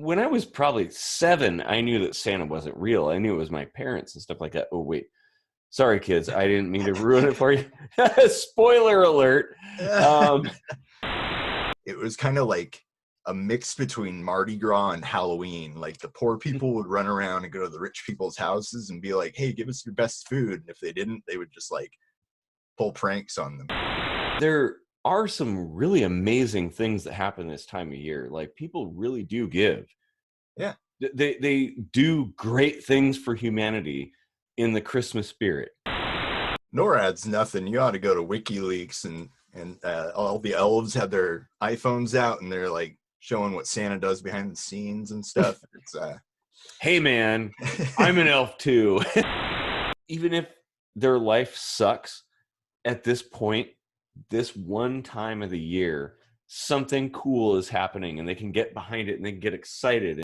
when I was probably 7, I knew that Santa wasn't real. I knew it was my parents and stuff like that. Oh, wait. Sorry, kids. I didn't mean to ruin it for you. Spoiler alert. It was kind of like a mix between Mardi Gras and Halloween. Like the poor people would run around and go to the rich people's houses and be like, hey, give us your best food. And if they didn't, they would just like pull pranks on them. There are some really amazing things that happen this time of year. Like people really do give. Yeah. They do great things for humanity in the Christmas spirit. NORAD's nothing. You ought to go to WikiLeaks and all the elves have their iPhones out and they're like showing what Santa does behind the scenes and stuff. It's hey man, I'm an elf too. Even if their life sucks at this point, this one time of the year, something cool is happening and they can get behind it and they can get excited.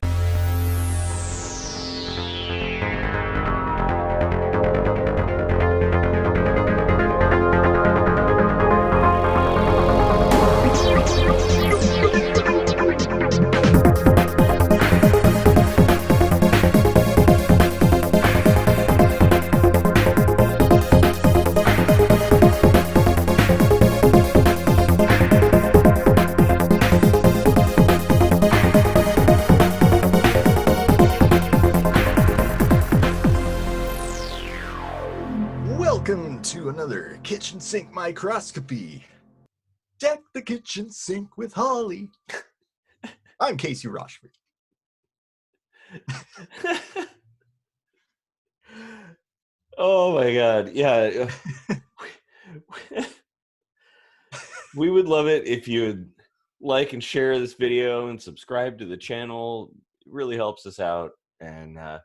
Kitchen sink microscopy. Deck the kitchen sink with holly. I'm Casey Rochford. Oh my God. Yeah. We would love it if you would like and share this video and subscribe to the channel. It really helps us out. And and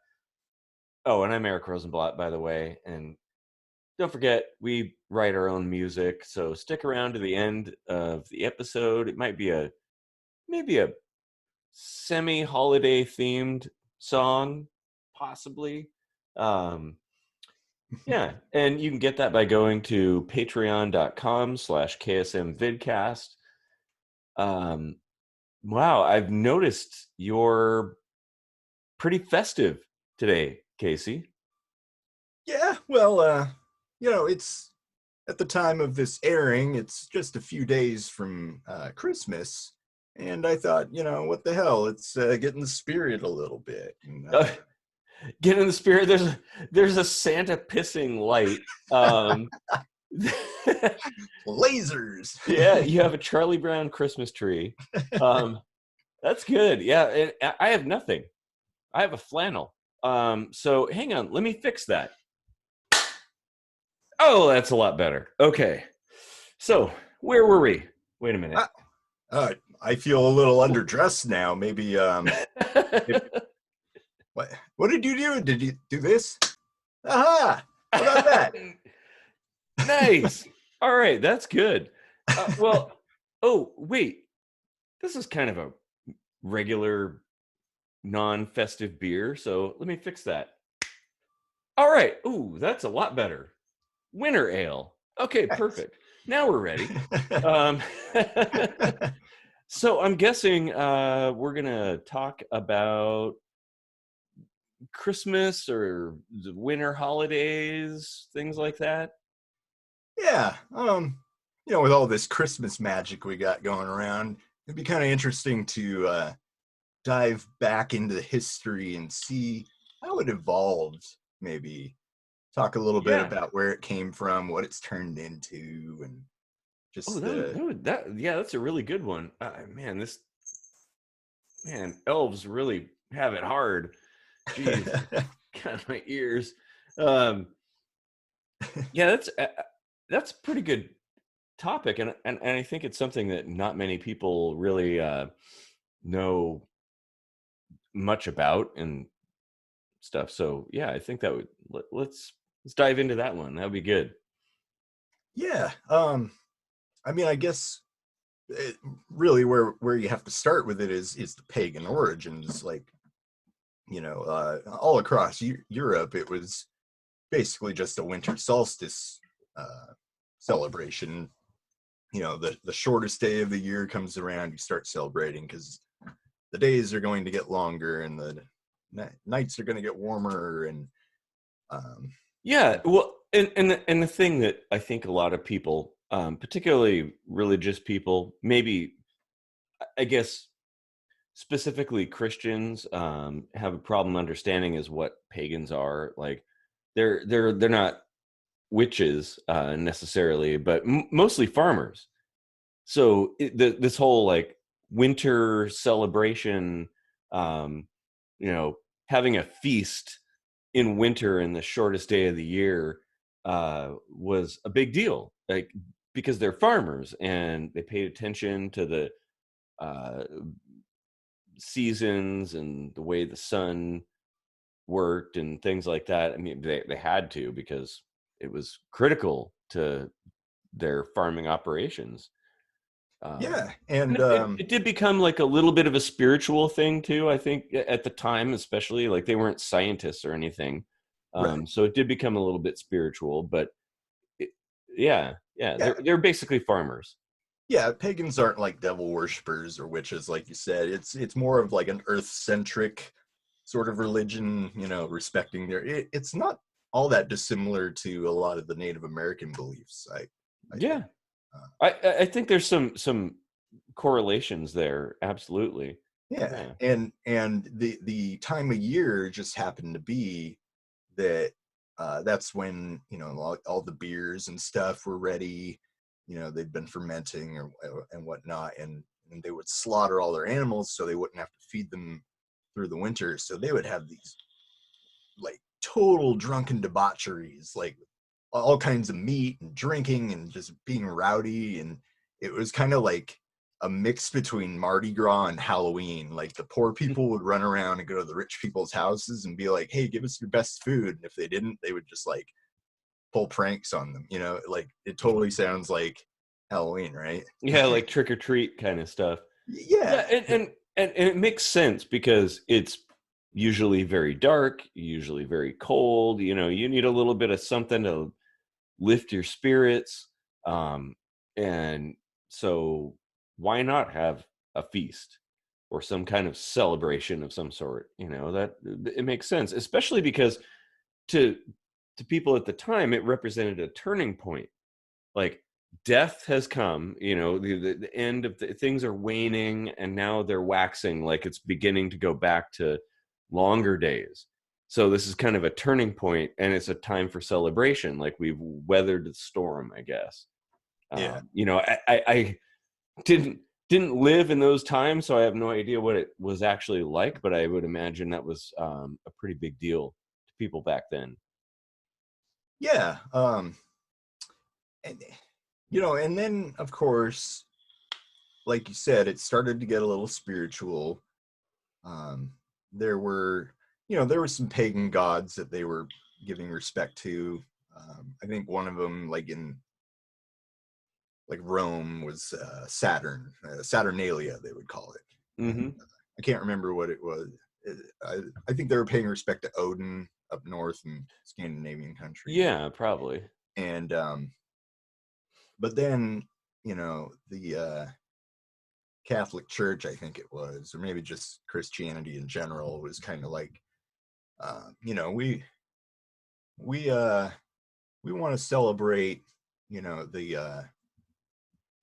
I'm Eric Rosenblatt, by the way. And don't forget, we write our own music, so stick around to the end of the episode. It might be maybe a semi-holiday themed song, possibly. Yeah, and you can get that by going to patreon.com/KSM-vidcast. Wow, I've noticed you're pretty festive today, Casey. Yeah, well, it's at the time of this airing, it's just a few days from Christmas. And I thought, what the hell? It's getting the spirit a little bit. And, get in the spirit. There's a Santa pissing light. Lasers. Yeah, you have a Charlie Brown Christmas tree. That's good. Yeah, and I have nothing. I have a flannel. So hang on, let me fix that. Oh, that's a lot better. Okay. So where were we? Wait a minute. I feel a little underdressed now. Maybe, what did you do? Did you do this? Aha! How about that? Nice. All right, that's good. Oh, wait. This is kind of a regular non-festive beer, so let me fix that. All right. Ooh, that's a lot better. Winter ale. Okay, perfect. Now we're ready. So I'm guessing we're gonna talk about Christmas or the winter holidays, things like that. Yeah. With all this Christmas magic we got going around, it'd be kind of interesting to dive back into the history and see how it evolved. Maybe talk a little bit about where it came from, what it's turned into, and just that's a really good one. Elves really have it hard. Jeez, God, my ears. Yeah, that's a pretty good topic, and I think it's something that not many people really know much about and stuff. So yeah, I think that would let's dive into that one. That would be good. Yeah. I guess really where you have to start with it is the pagan origins. Like, all across Europe, it was basically just a winter solstice celebration. The shortest day of the year comes around, you start celebrating because the days are going to get longer and the nights are going to get warmer, and yeah, well, and the thing that I think a lot of people, particularly religious people, maybe I guess specifically Christians, have a problem understanding is what pagans are. Like they're not witches necessarily, but mostly farmers. So this whole like winter celebration, um, you know, having a feast in winter in the shortest day of the year was a big deal, like because they're farmers and they paid attention to the uh, seasons and the way the sun worked and things like that. I mean, they had to because it was critical to their farming operations. yeah, And and it did become like a little bit of a spiritual thing too. I think at the time, especially like they weren't scientists or anything, right, so it did become a little bit spiritual. But it, yeah, yeah, yeah, they're basically farmers. yeah. Pagans aren't like devil worshippers or witches, like you said. It's more of like an earth centric sort of religion, respecting it's not all that dissimilar to a lot of the Native American beliefs, I think. Yeah, uh, I think there's some correlations there. Absolutely. yeah, Yeah. and the time of year just happened to be that that's when all the beers and stuff were ready. They'd been fermenting and whatnot, and they would slaughter all their animals so they wouldn't have to feed them through the winter. So they would have these like total drunken debaucheries, like all kinds of meat and drinking and just being rowdy. And it was kind of like a mix between Mardi Gras and Halloween. Like the poor people would run around and go to the rich people's houses and be like, hey, give us your best food. And if they didn't, they would just like pull pranks on them. Like it totally sounds like Halloween, right? Yeah, like trick or treat kind of stuff. Yeah. Yeah, and it makes sense because it's usually very dark, usually very cold. You need a little bit of something to lift your spirits, and so why not have a feast or some kind of celebration of some sort? That it makes sense, especially because to to people at the time, it represented a turning point. Like death has come, the end of things are waning and now they're waxing, like it's beginning to go back to longer days. So this is kind of a turning point and it's a time for celebration, like we've weathered the storm, I guess. Yeah. I didn't live in those times, so I have no idea what it was actually like, but I would imagine that was a pretty big deal to people back then. Yeah. And, and then of course, like you said, it started to get a little spiritual. Um, there were, there were some pagan gods that they were giving respect to. I think one of them, like in like Rome, was Saturn, Saturnalia, they would call it. And Hmm. I can't remember what it was. I think they were paying respect to Odin up north in Scandinavian countries. Yeah, probably. And but then, the Catholic Church, I think it was, or maybe just Christianity in general, was kind of like, we we want to celebrate, the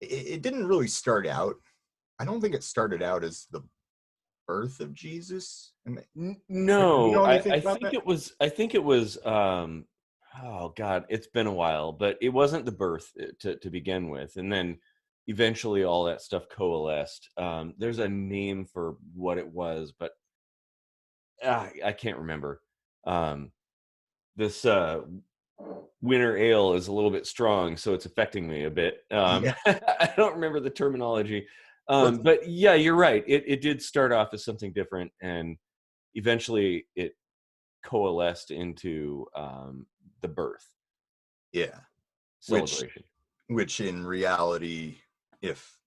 it didn't really start out. I don't think it started out as the birth of Jesus. Do you No, know I, anything I about think that? it was. I think it was. Oh God, it's been a while, but it wasn't the birth to begin with, and then eventually all that stuff coalesced. There's a name for what it was, but I can't remember. Um, this winter ale is a little bit strong, so it's affecting me a bit. Yeah. I don't remember the terminology, Well, but yeah, you're right. It did start off as something different, and eventually it coalesced into the birth yeah. Which celebration. which in reality, if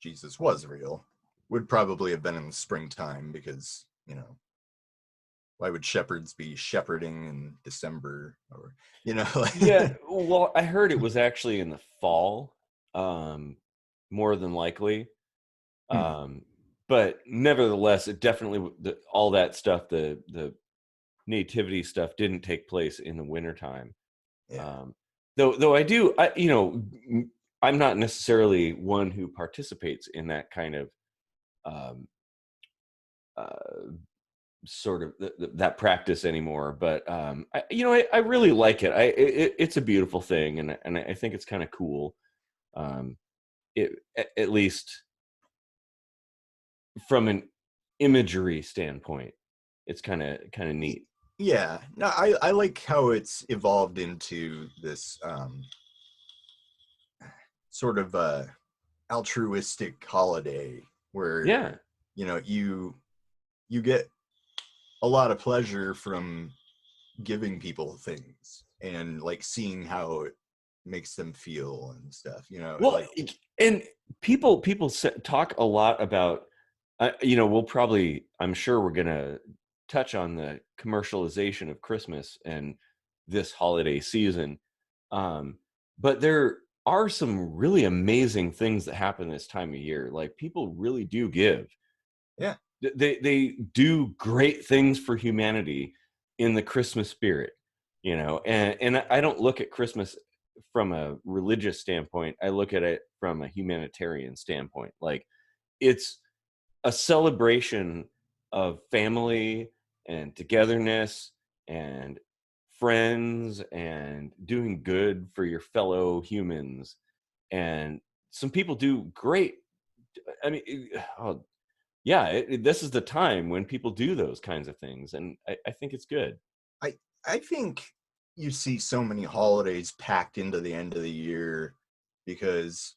Jesus was real, would probably have been in the springtime, because, why would shepherds be shepherding in December, or Yeah, like well, I heard it was actually in the fall, more than likely. hmm, Um, but nevertheless, it definitely all that stuff, the nativity stuff, didn't take place in the wintertime. Yeah. Though I do, I'm not necessarily one who participates in that kind of um, uh, sort of that practice anymore. But I really like it. It's a beautiful thing, and I think it's kind of cool. Um, at least from an imagery standpoint, it's kind of neat. Yeah. No, I like how it's evolved into this sort of altruistic holiday where Yeah, you get a lot of pleasure from giving people things and like seeing how it makes them feel and stuff, well, like and people talk a lot about, we'll probably, I'm sure we're gonna touch on the commercialization of Christmas and this holiday season. um but there are some really amazing things that happen this time of year. Like, people really do give. yeah, They do great things for humanity in the Christmas spirit, and I don't look at Christmas from a religious standpoint. I look at it from a humanitarian standpoint. Like, it's a celebration of family and togetherness and friends and doing good for your fellow humans. And some people do great. I mean, oh, yeah, this is the time when people do those kinds of things, and I think it's good. I think you see so many holidays packed into the end of the year because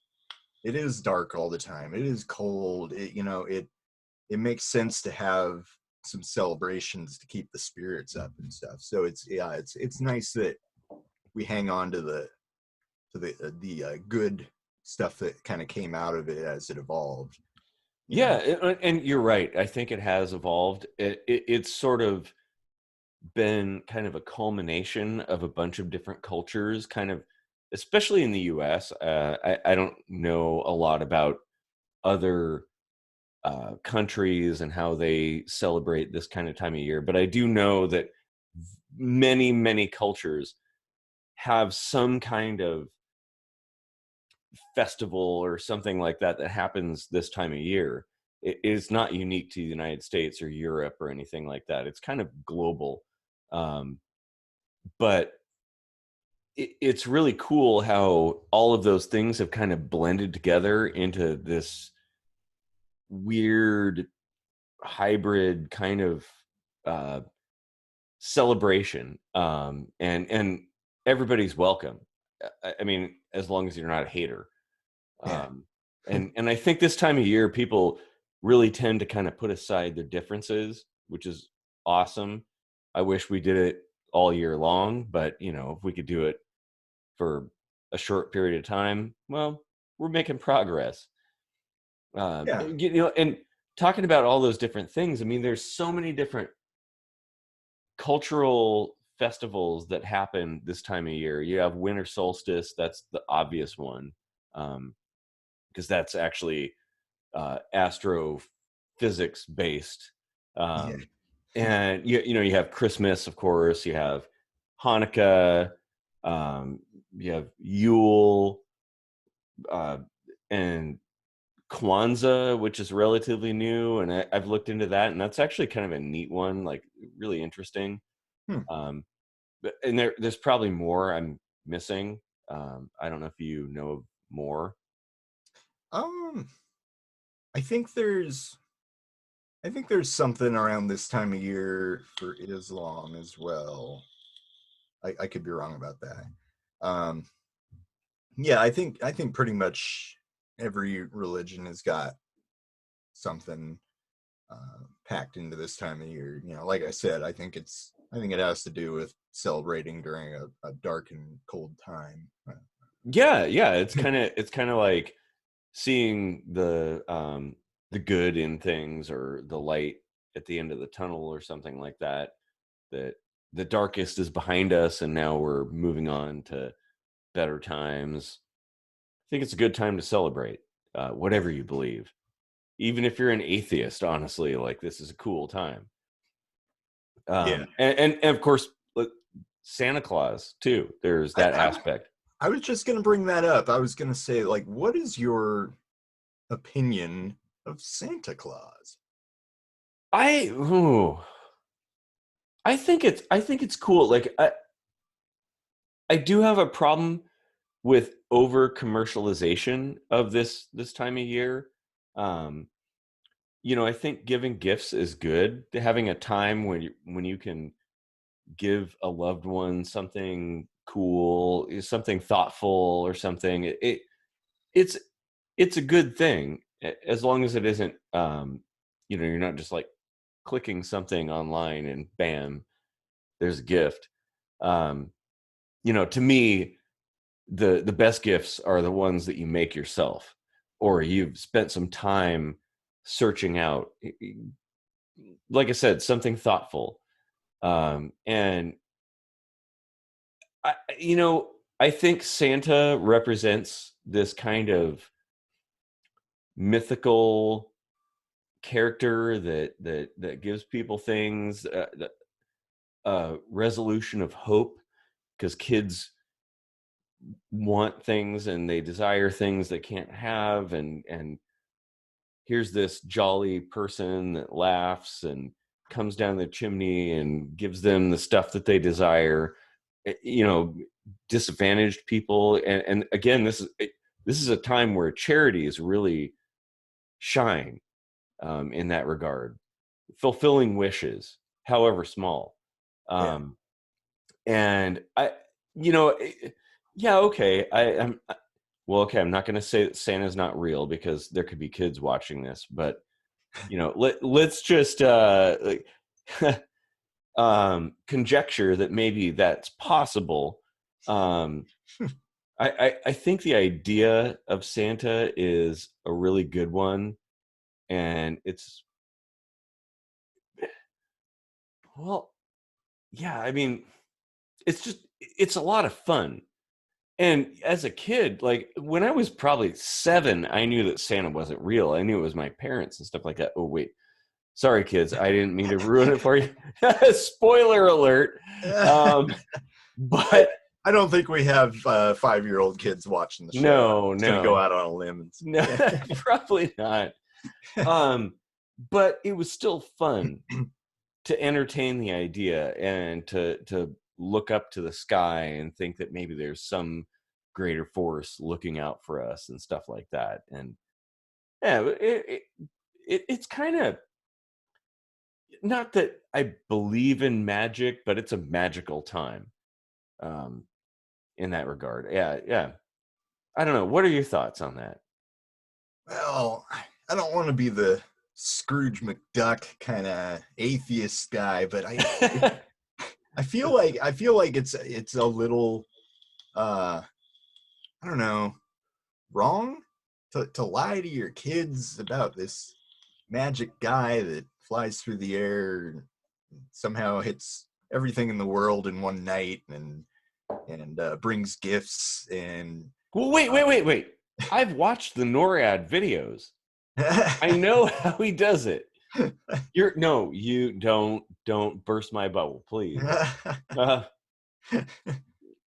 it is dark all the time. It is cold. It makes sense to have some celebrations to keep the spirits up and stuff. So it's nice that we hang on to the good stuff that kind of came out of it as it evolved. You Yeah, know, and you're right. I think it has evolved. It's sort of been kind of a culmination of a bunch of different cultures, kind of, especially in the U.S. I don't know a lot about other countries and how they celebrate this kind of time of year, but I do know that many cultures have some kind of festival or something like that that happens this time of year. It is not unique to the United States or Europe or anything like that. It's kind of global. um, but it's really cool how all of those things have kind of blended together into this weird hybrid kind of uh, celebration. And everybody's welcome. I mean, as long as you're not a hater. yeah, um, and I think this time of year, people really tend to kind of put aside their differences, which is awesome. I wish we did it all year long, but if we could do it for a short period of time, well, we're making progress. yeah, And talking about all those different things, I mean, there's so many different cultural festivals that happen this time of year. You have winter solstice, that's the obvious one, because that's actually astrophysics based. yeah, And you have Christmas, of course. You have Hanukkah. Um, you have Yule, uh, and Kwanzaa, which is relatively new, and I've looked into that, and that's actually kind of a neat one, like really interesting. hmm. Um, and there's probably more I'm missing. I don't know if you know of more. um I think there's something around this time of year for Islam as well. I could be wrong about that. um yeah, I think pretty much every religion has got something packed into this time of year. Like I said, I think it has to do with celebrating during a dark and cold time. Yeah, it's kind of like seeing the good in things, or the light at the end of the tunnel, or something like that. That the darkest is behind us, and now we're moving on to better times. I think it's a good time to celebrate, Yeah, whatever you believe. even if you're an atheist, honestly, like this is a cool time. Yeah. And of course, like, Santa Claus too. There's that aspect. I was just gonna bring that up. I was gonna say, like, what is your opinion of Santa Claus? I think it's cool. Like I do have a problem with over commercialization of this time of year. Um, I think giving gifts is good. Having a time when you can give a loved one something cool, something thoughtful, or something. It's it's a good thing, as long as it isn't. You're not just like clicking something online and bam, there's a gift. Um, to me, the best gifts are the ones that you make yourself, or you've spent some time searching out, like I said, something thoughtful. And I think Santa represents this kind of mythical character that gives people things, resolution of hope, because kids want things and they desire things they can't have, and here's this jolly person that laughs and comes down the chimney and gives them the stuff that they desire. Disadvantaged people, and again, this is a time where charities really shine, in that regard, fulfilling wishes, however small. Yeah. And yeah, okay, well, okay, I'm not going to say that Santa's not real, because there could be kids watching this, but let's just conjecture that maybe that's possible. I think the idea of Santa is a really good one, and well, yeah, I mean, it's a lot of fun. And as a kid, like when I was probably 7, I knew that Santa wasn't real. I knew it was my parents and stuff like that. Oh, wait. Sorry, kids. I didn't mean to ruin it for you. Spoiler alert. But I don't think we have 5-year-old kids watching the show. No, it's gonna go out on a limb. No, probably not. But it was still fun to entertain the idea and to look up to the sky and think that maybe there's some greater force looking out for us and stuff like that. And yeah, it's kind of, not that I believe in magic, but it's a magical time, in that regard. Yeah. I don't know. What are your thoughts on that? Well, I don't want to be the Scrooge McDuck kind of atheist guy, but I feel like it's a little I don't know, wrong to lie to your kids about this magic guy that flies through the air and somehow hits everything in the world in one night and brings gifts and Well, wait. I've watched the NORAD videos. I know how he does it. You don't burst my bubble, please.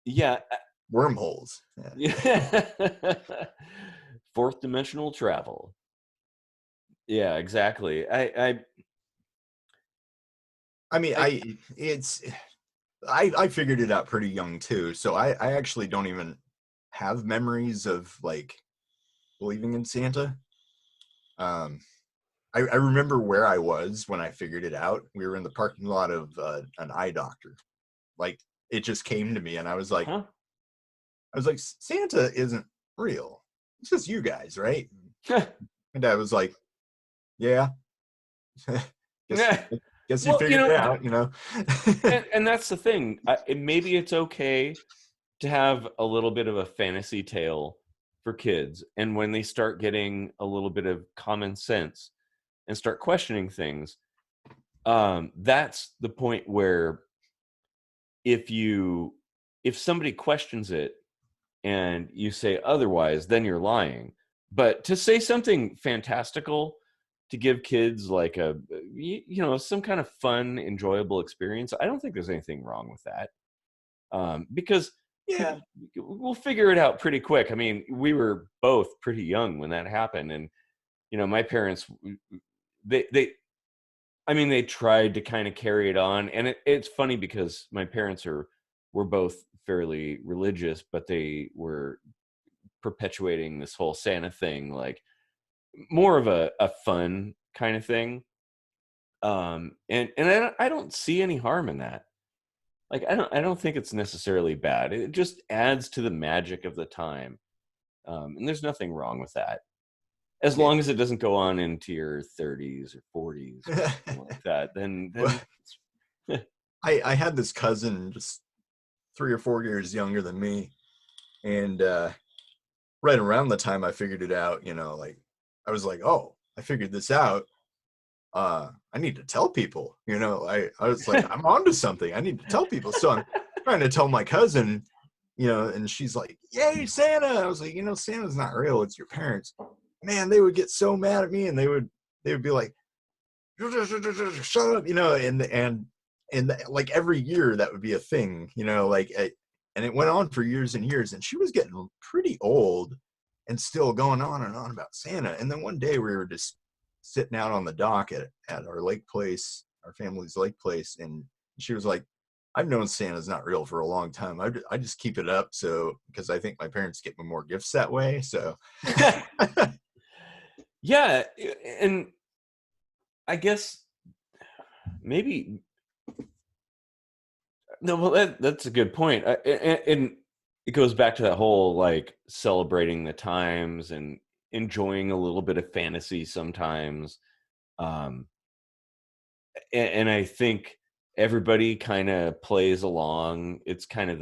Yeah. Wormholes. Yeah. Fourth dimensional travel. Yeah, exactly. I mean, I figured it out pretty young too, so I actually don't even have memories of like believing in Santa. I remember where I was when I figured it out. We were in the parking lot of an eye doctor. Like it just came to me, and I was like, huh? Santa isn't real. It's just you guys, right? And I was like, yeah. Guess you figured it out, and that's the thing. Maybe it's okay to have a little bit of a fantasy tale for kids, and when they start getting a little bit of common sense and start questioning things, that's the point where if somebody questions it and you say otherwise, then you're lying. But to say something fantastical to give kids like some kind of fun, enjoyable experience, I don't think there's anything wrong with that. Because Yeah. we'll figure it out pretty quick. I mean, we were both pretty young when that happened, and my parents, they tried to kind of carry it on, and it's funny because my parents were both fairly religious, but they were perpetuating this whole Santa thing, like more of a fun kind of thing. And I don't see any harm in that. Like, I don't think it's necessarily bad. It just adds to the magic of the time. And there's nothing wrong with that. As long as it doesn't go on into your 30s or 40s or something like that, then I had this cousin just 3 or 4 years younger than me, and right around the time I figured it out, like I was like, oh, I figured this out. I need to tell people, I was like, I'm onto something. I need to tell people. So I'm trying to tell my cousin, and she's like, yay, Santa. I was like, Santa's not real. It's your parents. Man, they would get so mad at me, and they would be like, shut up, and like every year that would be a thing, and it went on for years and years, and she was getting pretty old and still going on and on about Santa. And then one day we were just sitting out on the dock at our lake place, our family's lake place, and she was like, I've known Santa's not real for a long time. I just keep it up because I think my parents get me more gifts that way. So yeah, and I guess maybe no, well, that's a good point. And it goes back to that whole like celebrating the times and enjoying a little bit of fantasy sometimes. And I think everybody kind of plays along. It's kind of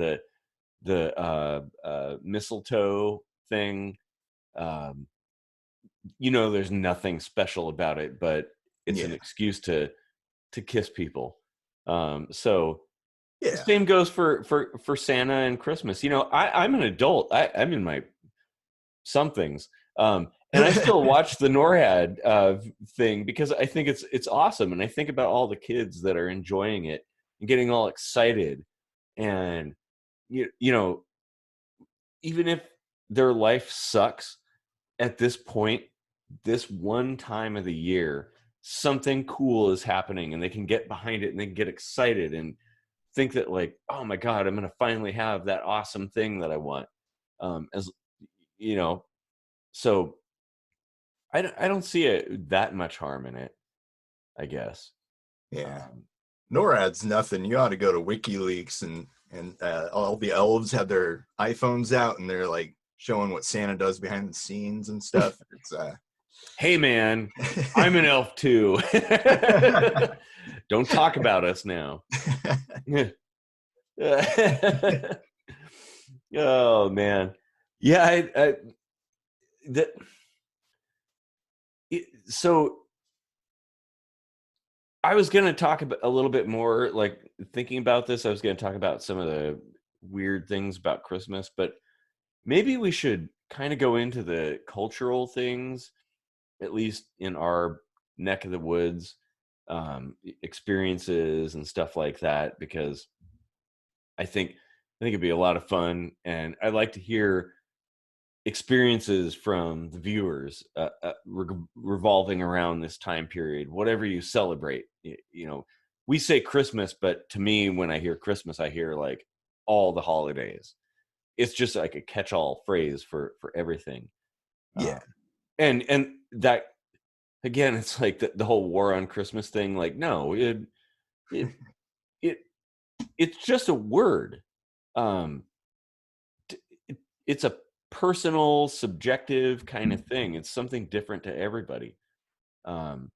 the mistletoe thing. There's nothing special about it, but it's an excuse to kiss people. So yeah. the same goes for Santa and Christmas. I'm an adult. I'm in my somethings. And I still watch the NORAD thing because I think it's awesome. And I think about all the kids that are enjoying it and getting all excited. And, even if their life sucks at this point, this one time of the year, something cool is happening and they can get behind it and they can get excited and think that like, oh my God, I'm going to finally have that awesome thing that I want. So I don't see that much harm in it, I guess. Yeah. NORAD's nothing. You ought to go to WikiLeaks and all the elves have their iPhones out and they're like showing what Santa does behind the scenes and stuff. It's hey man, I'm an elf too. Don't talk about us now. Oh man. Yeah, so I was going to talk about a little bit more, like thinking about this, I was going to talk about some of the weird things about Christmas, but maybe we should kind of go into the cultural things, at least in our neck of the woods, experiences and stuff like that, because I think it'd be a lot of fun. And I'd like to hear experiences from the viewers revolving around this time period, whatever you celebrate. We say Christmas, but to me, when I hear Christmas, I hear like all the holidays. It's just like a catch-all phrase for everything. Yeah. And that, again, it's like the whole war on Christmas thing. Like, no, it's just a word. It's a personal, subjective kind of thing. It's something different to everybody. And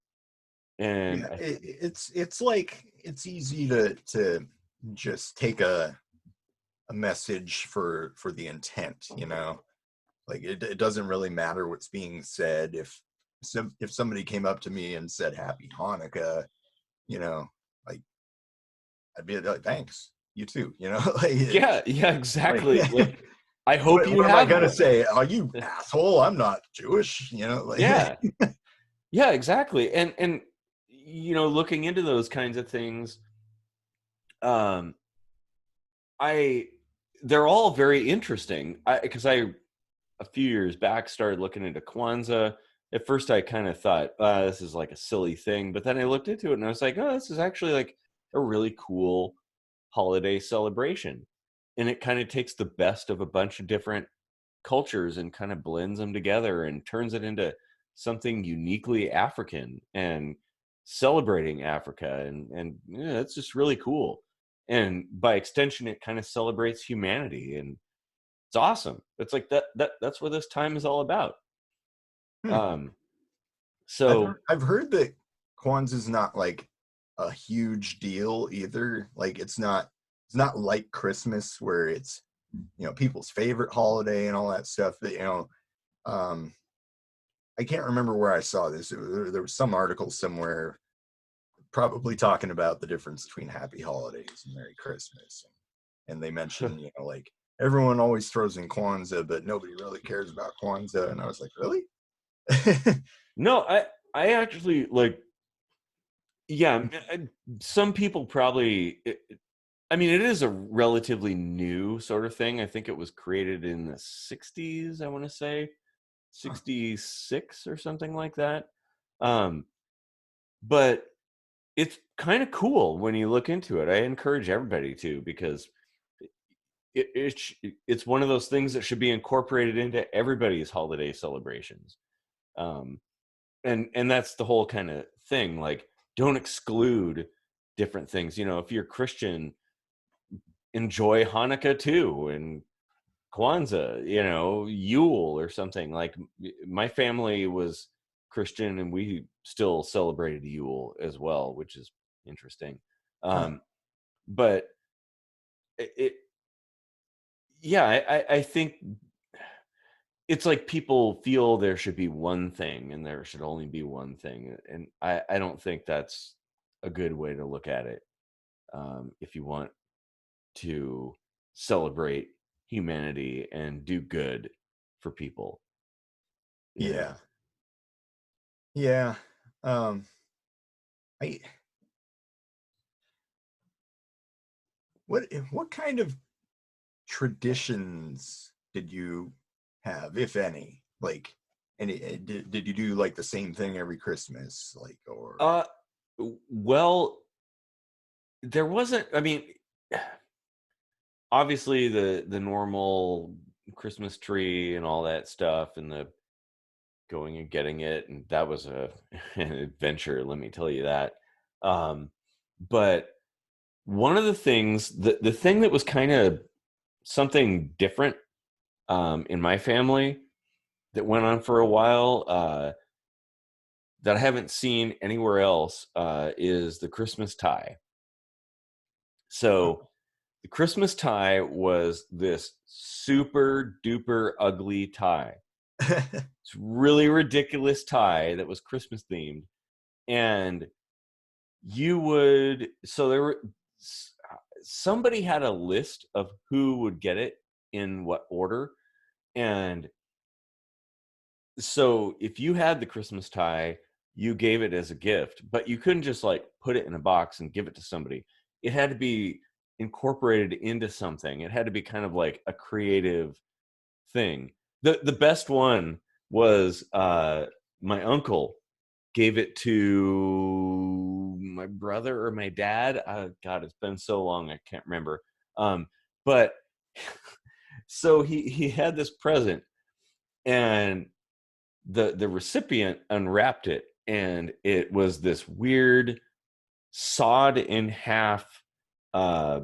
yeah, it's like it's easy to just take a message for the intent, like it doesn't really matter what's being said. If somebody came up to me and said Happy Hanukkah, like I'd be like, thanks, you too, like, yeah, exactly. Like I hope what you am have I gonna say? Are you asshole? I'm not Jewish, like, yeah. Yeah, exactly. And you know, looking into those kinds of things, um, I they're all very interesting. Because I a few years back started looking into Kwanzaa. At first, I kind of thought, this is like a silly thing, but then I looked into it and I was like, oh, this is actually like a really cool holiday celebration, and it kind of takes the best of a bunch of different cultures and kind of blends them together and turns it into something uniquely African and celebrating Africa, and yeah, it's just really cool. And by extension, it kind of celebrates humanity, and it's awesome. It's like that's what this time is all about. Hmm. Um, so I've heard that Kwanzaa's not like a huge deal either. Like it's not like Christmas where it's, you know, people's favorite holiday and all that stuff. That, you know, um, I can't remember where I saw this. There was some article somewhere probably talking about the difference between Happy Holidays and Merry Christmas, and they mentioned, you know, like everyone always throws in Kwanzaa, but nobody really cares about Kwanzaa. And I was like, really? no, I actually like, yeah, some people probably. I mean, it is a relatively new sort of thing. I think it was created in the 60s, I want to say 66 or something like that. Um, but it's kind of cool when you look into it. I encourage everybody to, because it's one of those things that should be incorporated into everybody's holiday celebrations. Um, and that's the whole kind of thing. Like, don't exclude different things. You know, if you're Christian, enjoy Hanukkah too, and Kwanzaa, you know, Yule or something. Like, my family was Christian and we still celebrated Yule as well, which is interesting. Huh. But it yeah, I think it's like people feel there should be one thing and there should only be one thing. And I don't think that's a good way to look at it. If you want to celebrate humanity and do good for people, you Yeah. know. Yeah. Um, I what kind of traditions did you have, if any? Like, did you do like the same thing every Christmas, like, or Uh, well, there wasn't. I mean, obviously the normal Christmas tree and all that stuff, and the going and getting it, and that was an adventure. Let me tell you that. Um, but one of the things, the thing that was kind of something different in my family that went on for a while, that I haven't seen anywhere else, is the Christmas tie. So the Christmas tie was this super duper ugly tie. It's really ridiculous tie that was Christmas themed. And you would, so there were, somebody had a list of who would get it in what order. And so if you had the Christmas tie, you gave it as a gift, but you couldn't just like put it in a box and give it to somebody. It had to be incorporated into something. It had to be kind of like a creative thing. The best one was, my uncle gave it to my brother or my dad. God, it's been so long, I can't remember. But so he had this present, and the recipient unwrapped it, and it was this weird sawed in half uh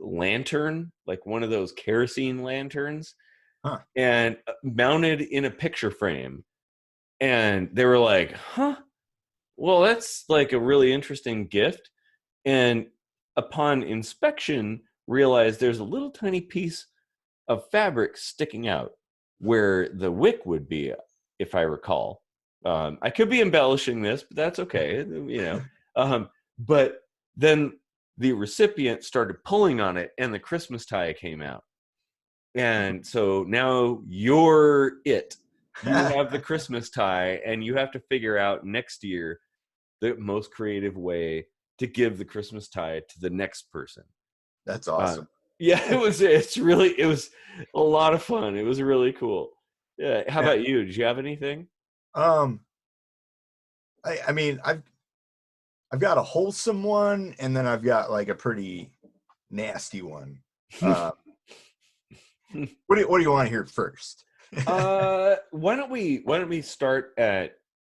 lantern, like one of those kerosene lanterns, huh? and mounted in a picture frame. And they were like, huh, well, that's like a really interesting gift. And upon inspection, realized there's a little tiny piece of fabric sticking out where the wick would be, if I recall. I could be embellishing this, but that's okay, you know. But then the recipient started pulling on it, and the Christmas tie came out. And so now you're it. you have the Christmas tie, and you have to figure out next year the most creative way to give the Christmas tie to the next person. That's awesome. Yeah, it was a lot of fun. It was really cool. Yeah. How about you? Did you have anything? I mean, I've got a wholesome one, and then I've got like a pretty nasty one. What do you want to hear first? Why don't we start at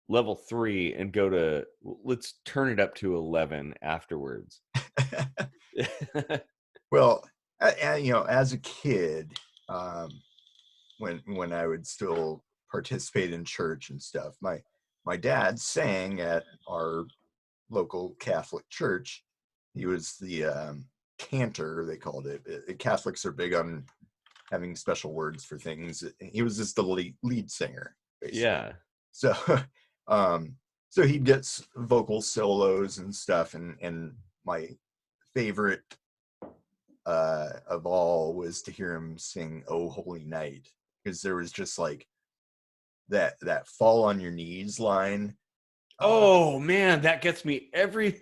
level 3 and let's turn it up to 11 afterwards. Well, you know, as a kid, when I would still participate in church and stuff, my dad sang at our local Catholic church. He was the cantor, they called it. Catholics are big on having special words for things. He was just the lead singer, basically. Yeah. So, so he'd get vocal solos and stuff, and my favorite of all was to hear him sing "Oh Holy Night," because there was just like that fall on your knees line. Oh man, that gets me every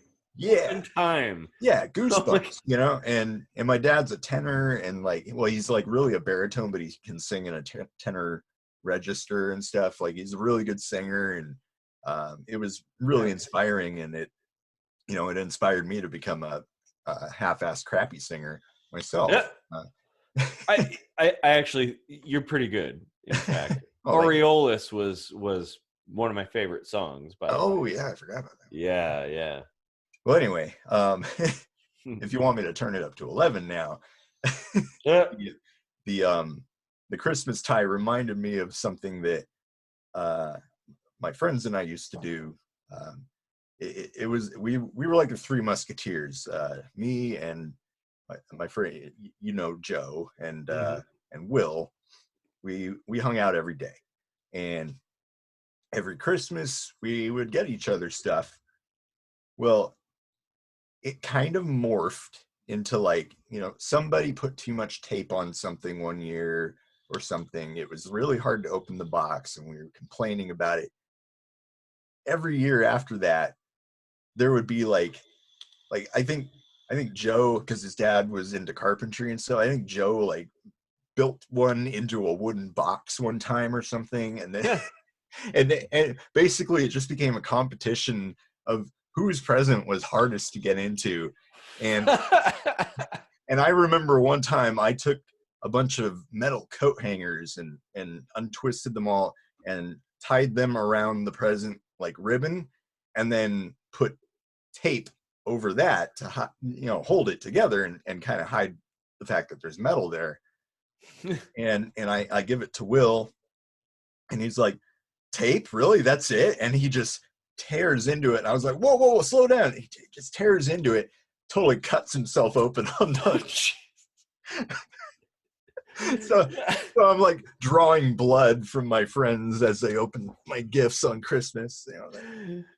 time. Yeah, goosebumps, you know. And my dad's a tenor, and like, well, he's like really a baritone, but he can sing in a tenor register and stuff. Like, he's a really good singer, and it was really inspiring, and it inspired me to become a half-assed crappy singer myself. Yeah. I actually, you're pretty good, in fact. Aureolus was one of my favorite songs, by the way. Yeah, I forgot about that. Yeah. Well, anyway, if you want me to turn it up to 11 now, the Christmas tie reminded me of something that my friends and I used to do. It was we were like the Three Musketeers, me and my friend, you know, Joe and Will. We hung out every day, and every Christmas we would get each other stuff. Well, it kind of morphed into, like, you know, somebody put too much tape on something one year or something. It was really hard to open the box, and we were complaining about it. Every year after that, there would be like I think Joe, because his dad was into carpentry and so I think Joe like built one into a wooden box one time or something, and then and basically it just became a competition of whose present was hardest to get into. And and I remember one time I took a bunch of metal coat hangers and untwisted them all and tied them around the present like ribbon, and then put tape over that to, you know, hold it together and kind of hide the fact that there's metal there. and I give it to Will, and he's like, "Tape? Really? That's it?" And he just tears into it. And I was like, whoa, slow down. He just tears into it, totally cuts himself open on the so I'm like drawing blood from my friends as they open my gifts on Christmas. You know,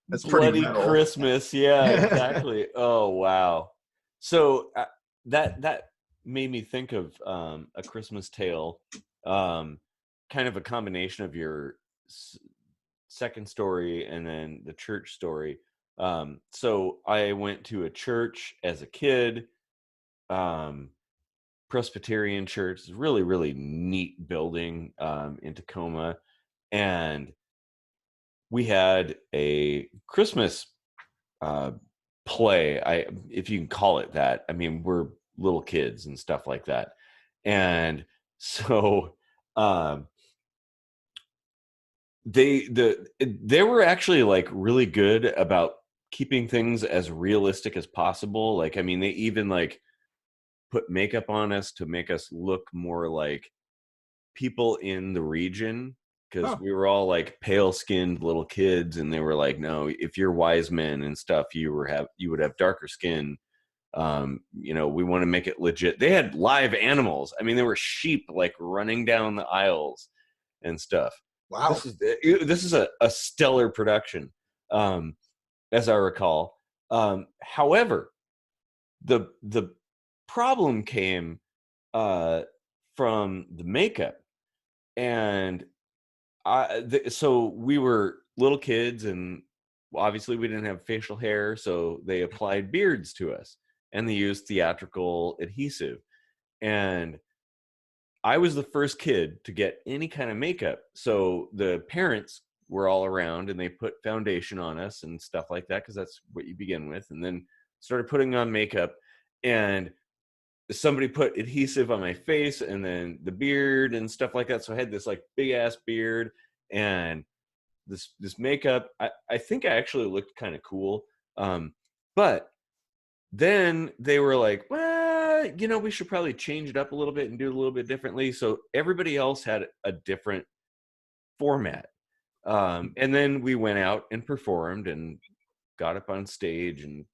that's pretty bloody Christmas. Yeah, exactly. Oh wow. So that made me think of A Christmas Tale, kind of a combination of your second story and then the church story. So I went to a church as a kid, Presbyterian church. It's really, really neat building in Tacoma. And we had a Christmas play, if you can call it that. I mean, we're little kids and stuff like that. And so they were actually like really good about keeping things as realistic as possible. Like, I mean, they even like put makeup on us to make us look more like people in the region, because we were all like pale skinned little kids, and they were like, no, if you're wise men and stuff, you would have darker skin. You know, we want to make it legit. They had live animals. I mean, there were sheep like running down the aisles and stuff. Wow. This is a stellar production, as I recall. However, the problem came from the makeup, and So we were little kids, and obviously we didn't have facial hair, so they applied beards to us, and they used theatrical adhesive. And I was the first kid to get any kind of makeup. So the parents were all around, and they put foundation on us and stuff like that, because that's what you begin with, and then started putting on makeup. And somebody put adhesive on my face, and then the beard and stuff like that. So I had this like big ass beard and this makeup. I think I actually looked kind of cool. But then they were like, well, you know, we should probably change it up a little bit and do it a little bit differently. So everybody else had a different format. And then we went out and performed and got up on stage and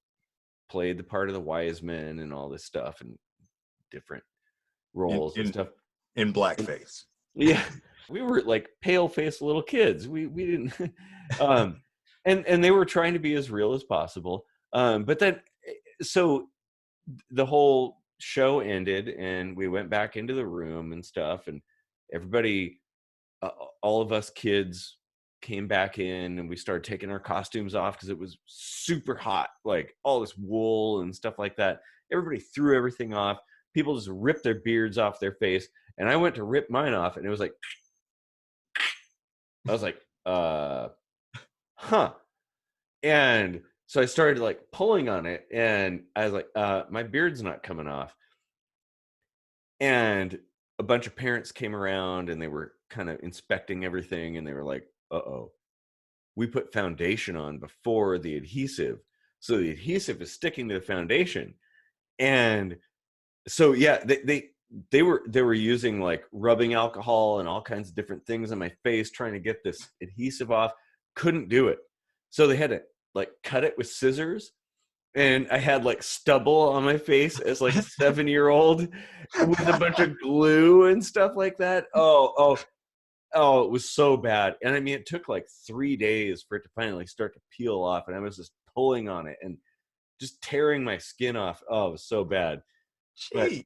played the part of the wise men and all this stuff and different roles and stuff. In blackface. Yeah. We were like pale faced little kids. We didn't and they were trying to be as real as possible. But then so the whole show ended, and we went back into the room and stuff, and everybody, all of us kids came back in, and we started taking our costumes off because it was super hot, like all this wool and stuff like that. Everybody threw everything off. People just ripped their beards off their face, and I went to rip mine off, and it was like, I was like, huh. And so I started like pulling on it, and I was like, my beard's not coming off. And a bunch of parents came around, and they were kind of inspecting everything, and they were like, uh-oh, we put foundation on before the adhesive. So the adhesive is sticking to the foundation. And so, yeah, they were using like rubbing alcohol and all kinds of different things on my face, trying to get this adhesive off. Couldn't do it. So they had to like cut it with scissors, and I had like stubble on my face as like a 7-year-old with a bunch of glue and stuff like that. Oh, it was so bad. And I mean, it took like 3 days for it to finally start to peel off, and I was just pulling on it and just tearing my skin off. Oh, it was so bad. But Jeez.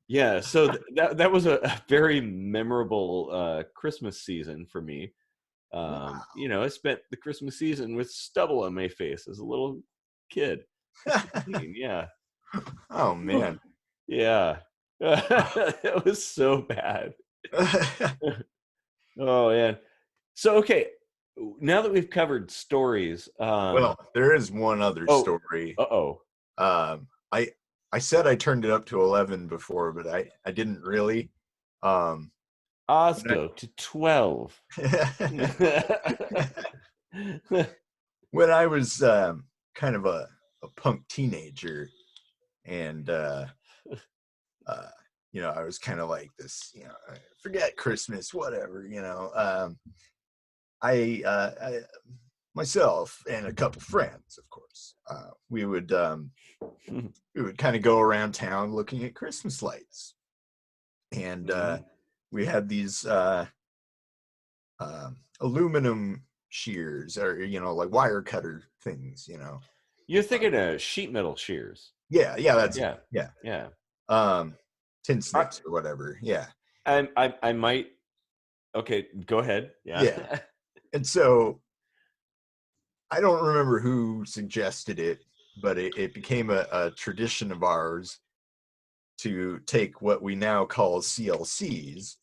yeah, so that was a very memorable Christmas season for me. Wow. You know, I spent the Christmas season with stubble on my face as a little kid. Yeah. Oh man. Yeah. It was so bad. Oh man. So okay, now that we've covered stories, Well, there is one other story. I said I turned it up to 11 before, but I didn't really. Let's go to 12. When I was kind of a punk teenager, and you know, I was kind of like this, you know, forget Christmas, whatever, you know. I myself and a couple friends, of course, we would kind of go around town looking at Christmas lights, and we had these aluminum shears, or you know, like wire cutter things, you know. You're thinking of sheet metal shears. Yeah, that's yeah, it. Yeah. Tin snips or whatever. Yeah. I might. Okay, go ahead. Yeah. And so I don't remember who suggested it, but it became a tradition of ours to take what we now call CLCs,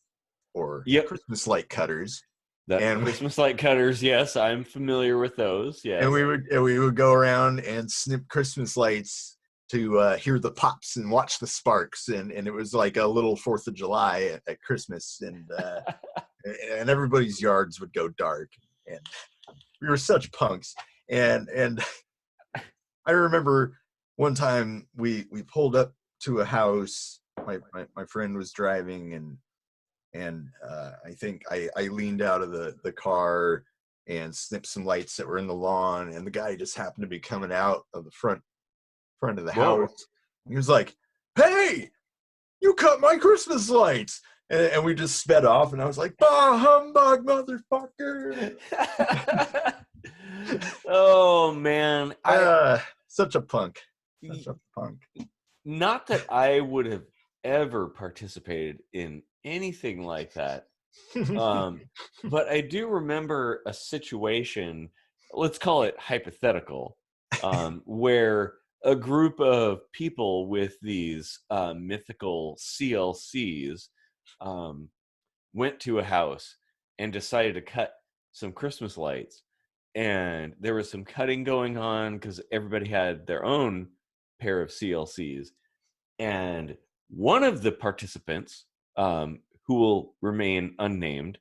or Christmas light cutters. And Christmas light cutters, yes, I'm familiar with those. Yes. And we would go around and snip Christmas lights to hear the pops and watch the sparks, and it was like a little 4th of July at Christmas, and and everybody's yards would go dark, and we were such punks. And I remember one time we pulled up to a house. My friend was driving, and I think I leaned out of the car and snipped some lights that were in the lawn, and the guy just happened to be coming out of the front of the house. He was like, "Hey, you cut my Christmas lights!" And we just sped off, and I was like, "Bah humbug, motherfucker!" Oh man, such a punk. Such a punk. Not that I would have ever participated in anything like that. But I do remember a situation, let's call it hypothetical, where a group of people with these mythical CLCs went to a house and decided to cut some Christmas lights. And there was some cutting going on because everybody had their own pair of CLCs. And one of the participants, who will remain unnamed,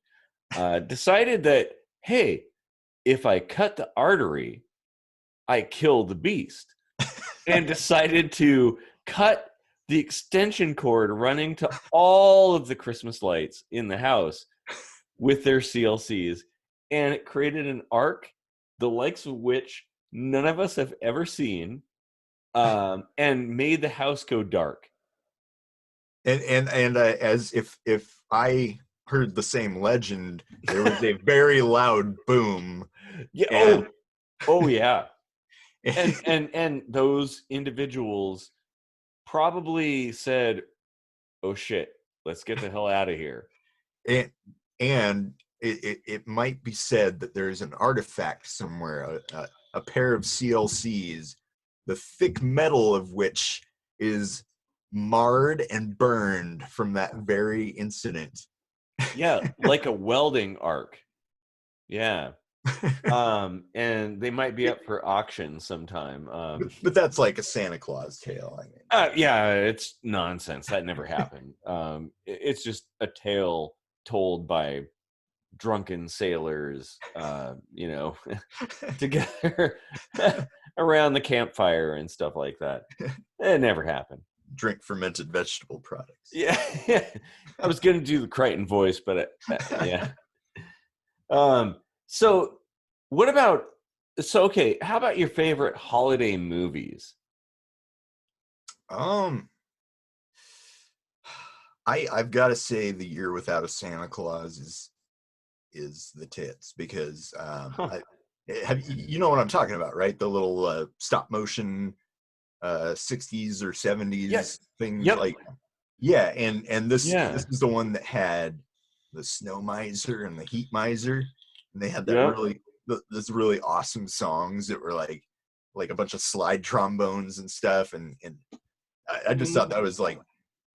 decided that, hey, if I cut the artery, I kill the beast. And decided to cut the extension cord running to all of the Christmas lights in the house with their CLCs. And it created an arc, the likes of which none of us have ever seen, and made the house go dark. And as if I heard the same legend, there was a very loud boom. Yeah. And, oh yeah. And those individuals probably said, "Oh shit, let's get the hell out of here." And it might be said that there's an artifact somewhere, a pair of CLCs, the thick metal of which is marred and burned from that very incident. Yeah, like a welding arc. Yeah. And they might be up for auction sometime. But that's like a Santa Claus tale. I mean, yeah, it's nonsense. That never happened. It's just a tale told by drunken sailors, together around the campfire and stuff like that. It never happened. Drink fermented vegetable products. Yeah, I was gonna do the Crichton voice, but yeah. So what about? So okay, how about your favorite holiday movies? I've got to say, The Year Without a Santa Claus is the tits, because you know what I'm talking about, right? The little stop motion 60s or 70s things. Yep. Like, yeah, and this is the one that had the snow miser and the heat miser, and they had that those really awesome songs that were like a bunch of slide trombones and stuff, and I just thought that was like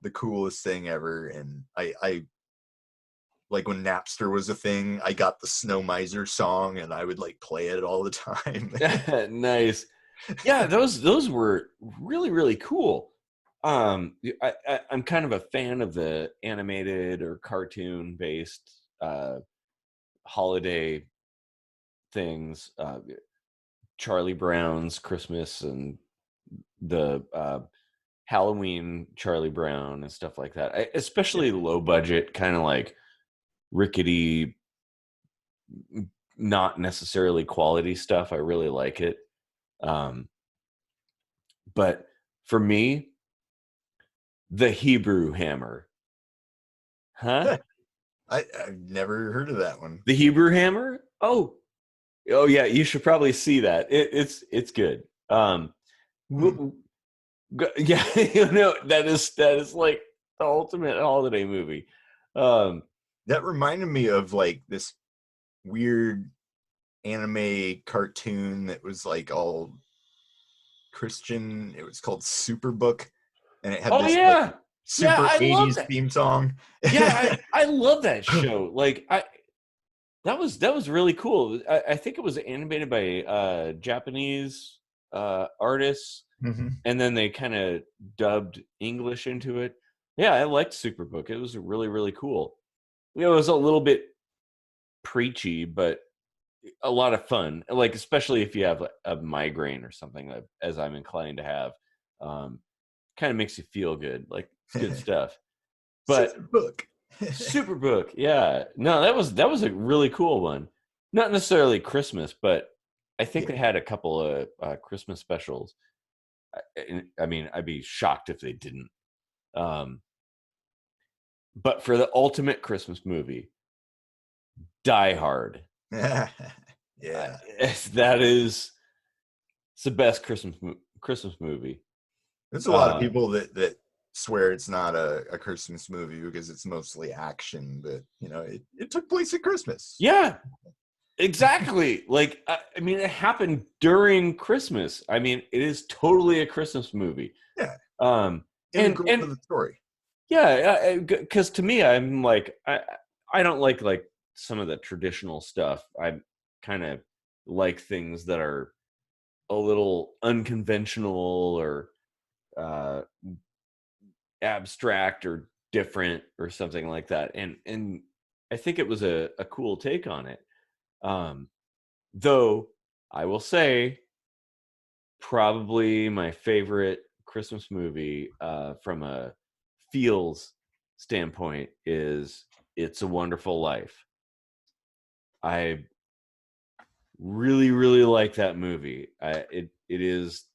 the coolest thing ever. And I like, when Napster was a thing, I got the Snow Miser song and I would like play it all the time. Nice. Yeah, those were really, really cool. I'm kind of a fan of the animated or cartoon based holiday things. Charlie Brown's Christmas and the Halloween Charlie Brown and stuff like that. Especially low budget, kind of like rickety, not necessarily quality stuff. I really like it. But for me, the Hebrew Hammer. Huh? I've never heard of that one. The Hebrew Hammer? Oh yeah, you should probably see that. It's good. Yeah, that is like the ultimate holiday movie. That reminded me of like this weird anime cartoon that was like all Christian. It was called Superbook, and it had this like, super 80s theme song. Yeah, I love that show. Like that was really cool. I think it was animated by Japanese artists, and then they kind of dubbed English into it. Yeah, I liked Superbook. It was really, really cool. It was a little bit preachy, but a lot of fun. Like, especially if you have a migraine or something, as I'm inclined to have. Kind of makes you feel good. Like, it's good stuff. But Superbook, yeah. No, that was a really cool one. Not necessarily Christmas, but I think they had a couple of Christmas specials. I mean, I'd be shocked if they didn't. But for the ultimate Christmas movie, Die Hard. Yeah, that is, it's the best Christmas movie. There's a lot of people that swear it's not a Christmas movie because it's mostly action, but it took place at Christmas. Yeah, exactly. Like, I mean, it happened during Christmas. I mean, it is totally a Christmas movie. Yeah. And Integral to the story. yeah, because to me, I'm like, I don't like some of the traditional stuff. I kind of like things that are a little unconventional or abstract or different or something like that. And I think it was a cool take on it. Though I will say, probably my favorite Christmas movie from a feels standpoint is It's a Wonderful Life. I really, really like that movie. It is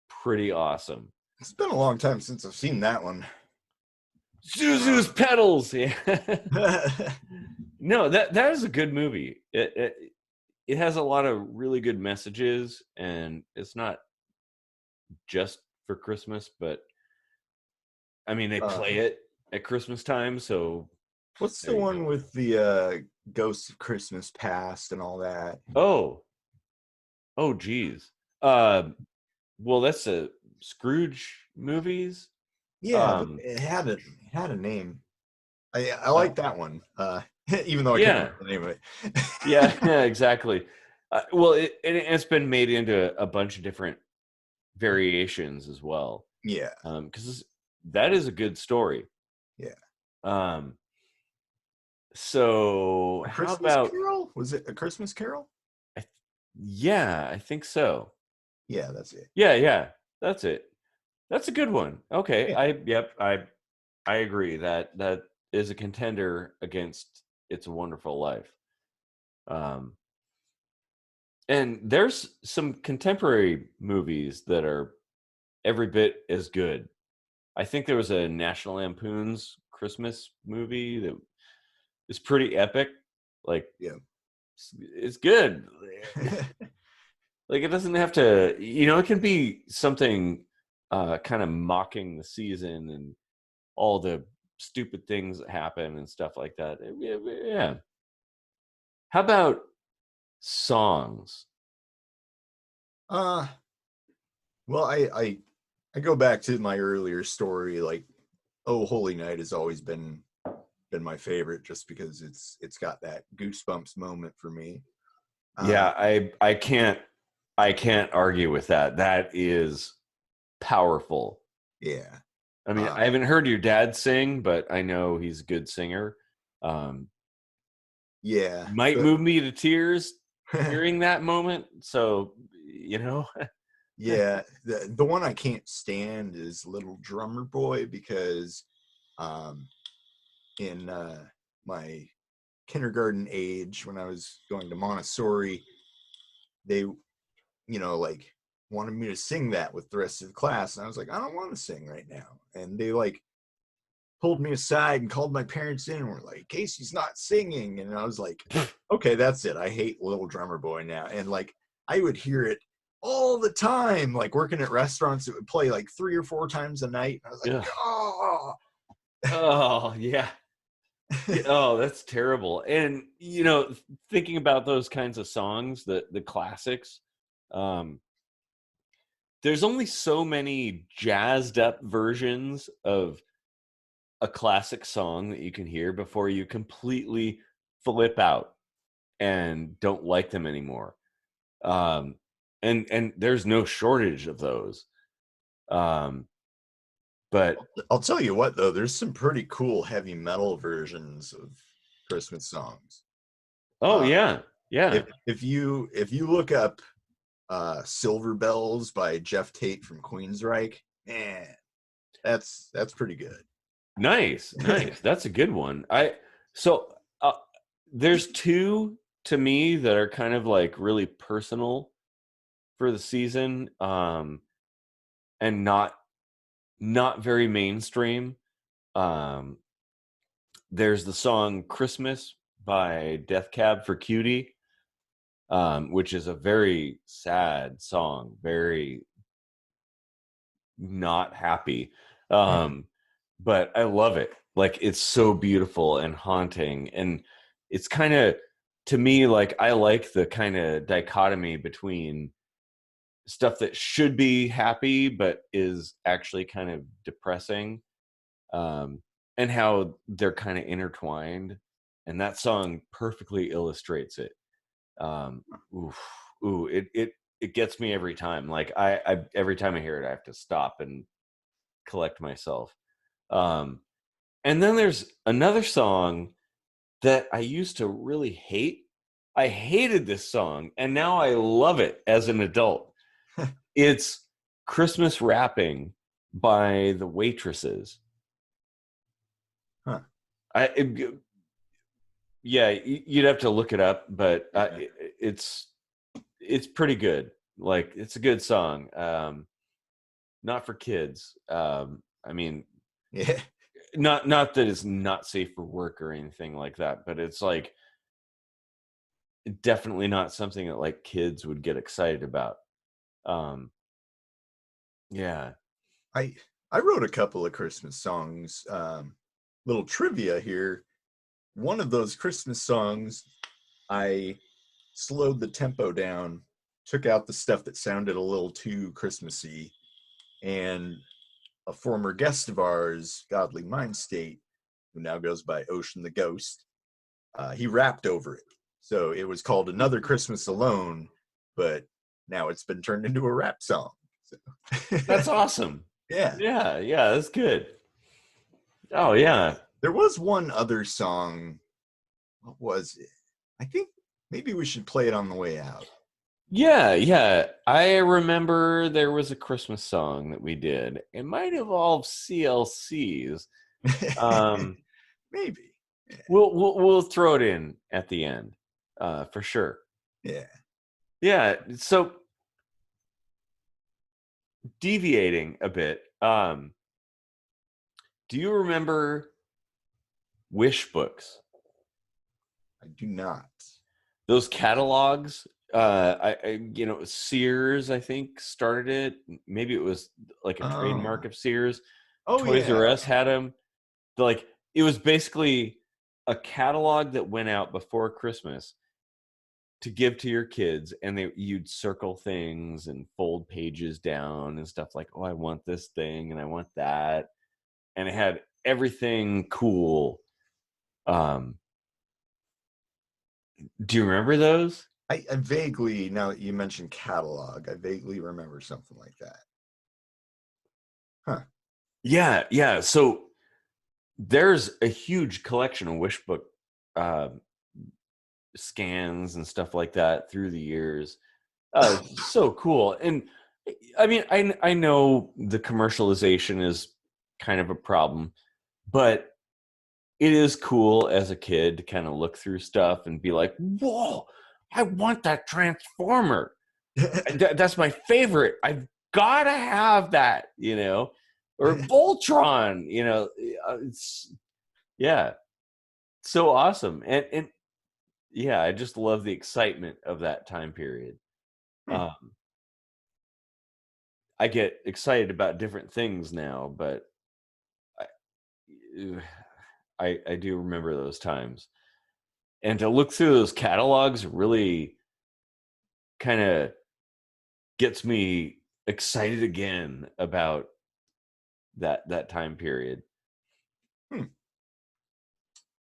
pretty awesome. It's been a long time since I've seen that one. Zuzu's Petals. Yeah. No, that is a good movie. It has a lot of really good messages, and it's not just for Christmas, but I mean, they play it at Christmas time. So what's the one with the Ghosts of Christmas Past and all that? Oh, geez. Well, that's a Scrooge movies. Yeah, but it had a name. I like that one. Even though I can't remember the name of it. yeah, exactly. Well, it's been made into a bunch of different variations as well. Yeah. Because that is a good story. Yeah. So how about Carol? Was it A Christmas Carol? Yeah, I think so. Yeah, that's it. Yeah, that's it. That's a good one. Okay, Yeah. I agree that is a contender against It's a Wonderful Life. And there's some contemporary movies that are every bit as good. I think there was a National Lampoon's Christmas movie that is pretty epic. Like, yeah, it's good. Like, it doesn't have to, it can be something kind of mocking the season and all the stupid things that happen and stuff like that. Yeah. How about songs? Well, I go back to my earlier story. Like, Oh Holy Night has always been my favorite, just because it's got that goosebumps moment for me. Yeah, I can't argue with that. That is powerful. Yeah. I mean, I haven't heard your dad sing, but I know he's a good singer. Yeah. Might move me to tears hearing that moment. So, Yeah. The one I can't stand is Little Drummer Boy, because in my kindergarten age, when I was going to Montessori, they like wanted me to sing that with the rest of the class, and I was like, I don't want to sing right now. And they like pulled me aside and called my parents in and were like, Casey's not singing. And I was like, okay, that's it, I hate Little Drummer Boy now. And like, I would hear it all the time, like working at restaurants. It would play like 3 or 4 times a night. I was like, oh yeah. Oh, that's terrible. And thinking about those kinds of songs, the classics, there's only so many jazzed up versions of a classic song that you can hear before you completely flip out and don't like them anymore. And there's no shortage of those. But I'll tell you what, though, there's some pretty cool heavy metal versions of Christmas songs. Oh yeah. If you look up Silver Bells by Jeff Tate from Queensryche, man, that's pretty good. Nice. That's a good one. There's two to me that are kind of like really personal for the season, and not very mainstream. There's the song Christmas by Death Cab for Cutie, which is a very sad song, very not happy. But I love it. Like, it's so beautiful and haunting, and it's kind of, to me, like, I like the kind of dichotomy between stuff that should be happy but is actually kind of depressing, and how they're kind of intertwined. And that song perfectly illustrates it. It gets me every time. Like, I every time I hear it, I have to stop and collect myself. And then there's another song that I used to really hate. I hated this song, and now I love it as an adult. It's Christmas Wrapping by the Waitresses. Huh. Yeah, you'd have to look it up, but it's pretty good. Like, it's a good song. Not for kids. I mean, Yeah. not that it's not safe for work or anything like that, but it's like definitely not something that like kids would get excited about. Yeah. I wrote a couple of Christmas songs. Little trivia here. One of those Christmas songs, I slowed the tempo down, took out the stuff that sounded a little too Christmassy, and a former guest of ours, Godly Mind State, who now goes by Ocean the Ghost, he rapped over it. So it was called Another Christmas Alone, but now it's been turned into a rap song. So. That's awesome. Yeah. Yeah, that's good. Oh, yeah. There was one other song. What was it? I think maybe we should play it on the way out. Yeah. I remember there was a Christmas song that we did. It might involve CLCs. Maybe. Yeah. We'll throw it in at the end, for sure. Yeah. So, deviating a bit, do you remember Wishbooks? I do not. Those catalogs, Sears, I think, started it. Maybe it was like a trademark of Sears. Toys R Us had them. Like, it was basically a catalog that went out before Christmas to give to your kids, and you'd circle things and fold pages down and stuff, like, oh, I want this thing and I want that. And it had everything cool. Do you remember those? I vaguely, now that you mentioned catalog, I vaguely remember something like that. Huh. Yeah. So there's a huge collection of Wishbook scans and stuff like that through the years. So cool. And I mean, I know the commercialization is kind of a problem, but it is cool as a kid to kind of look through stuff and be like, whoa, I want that Transformer. That's my favorite. I've got to have that, or Voltron, it's, yeah, so awesome. And yeah, I just love the excitement of that time period. I get excited about different things now, but I do remember those times. And to look through those catalogs really kind of gets me excited again about that time period.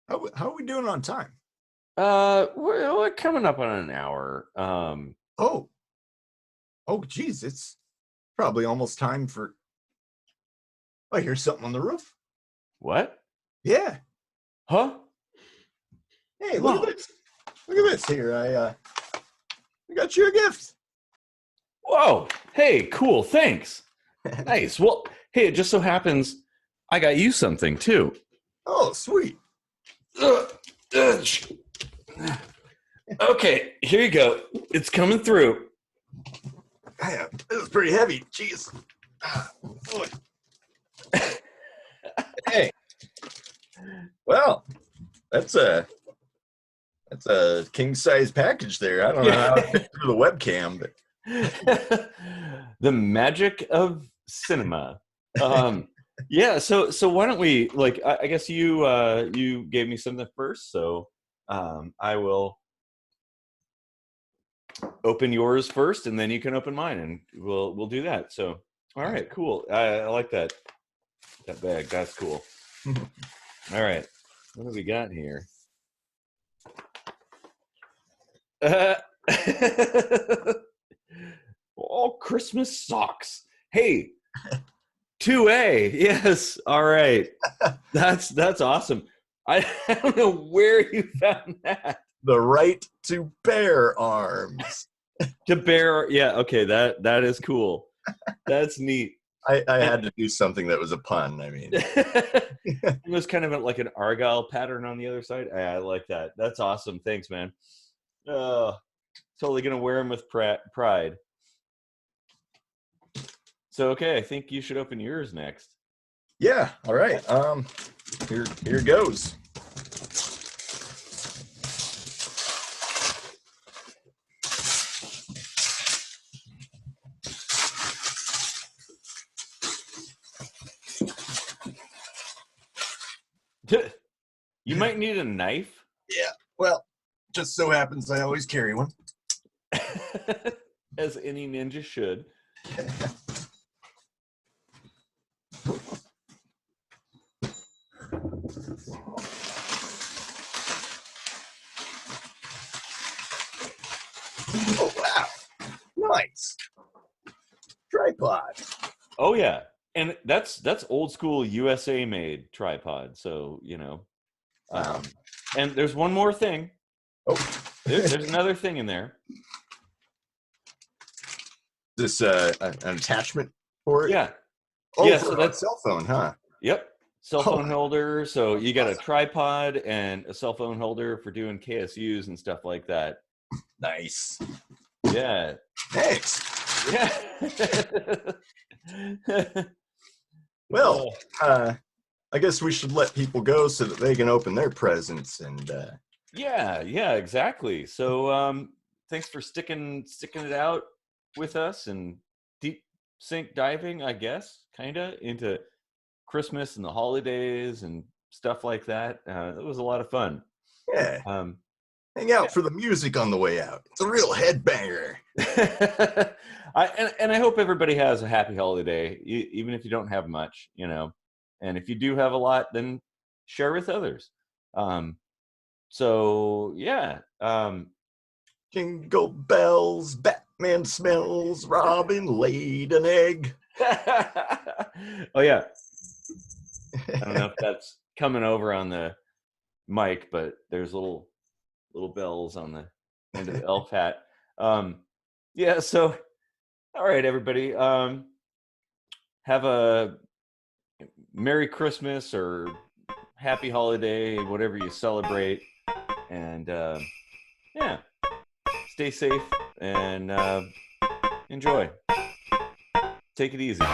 How are we doing on time? We're coming up on an hour. Oh geez, it's probably almost time for. I hear something on the roof. What? Yeah. Huh? Hey, look at this. Look at this here. I got you a gift. Whoa. Hey, cool. Thanks. Nice. Well, hey, it just so happens I got you something too. Oh, sweet. Okay, here you go. It's coming through. Man, this is pretty heavy. Jeez. Boy. Hey. Well, that's a king size package there. I don't know how it fits through the webcam, but the magic of cinema. Yeah, so why don't we, like, I guess you gave me something first, so I will open yours first, and then you can open mine, and we'll do that. So, all right, cool. I like that bag. That's cool. All right, what do we got here? Oh, Christmas socks. Hey, 2A. Yes. All right. That's awesome. I don't know where you found that. The right to bear arms. To bear, yeah, okay, that is cool. That's neat. I had to do something that was a pun. I mean, it was kind of like an Argyle pattern on the other side. I like that. That's awesome. Thanks, man. Totally gonna wear them with pride. So, okay, I think you should open yours next. Yeah. All right. Here goes. You might need a knife. Yeah. Well, just so happens I always carry one. As any ninja should. Oh, wow. Nice. Tripod. Oh, yeah. And that's old school USA made tripod. So, you know. Wow. And there's one more thing. Oh. There's another thing in there. This an attachment for it? Yeah. Oh, yeah, for so a that's cell phone, huh? Yep. Cell phone Oh. holder. So you got a tripod and a cell phone holder for doing KSUs and stuff like that. Nice. Yeah. Thanks. Yeah. Well, I guess we should let people go so that they can open their presents and yeah, exactly. So thanks for sticking it out with us and deep sink diving, I guess, kinda into Christmas and the holidays and stuff like that. It was a lot of fun. yeah. Hang out yeah. for the music on the way out. It's a real headbanger. I hope everybody has a happy holiday, even if you don't have much, you know. And if you do have a lot, then share with others. So yeah. Jingle bells, Batman smells, Robin laid an egg. Oh yeah. I don't know if that's coming over on the mic, but there's little bells on the end of the elf hat. Yeah, so all right, everybody. Have a Merry Christmas or Happy Holiday, whatever you celebrate. And yeah, stay safe and enjoy. Take it easy.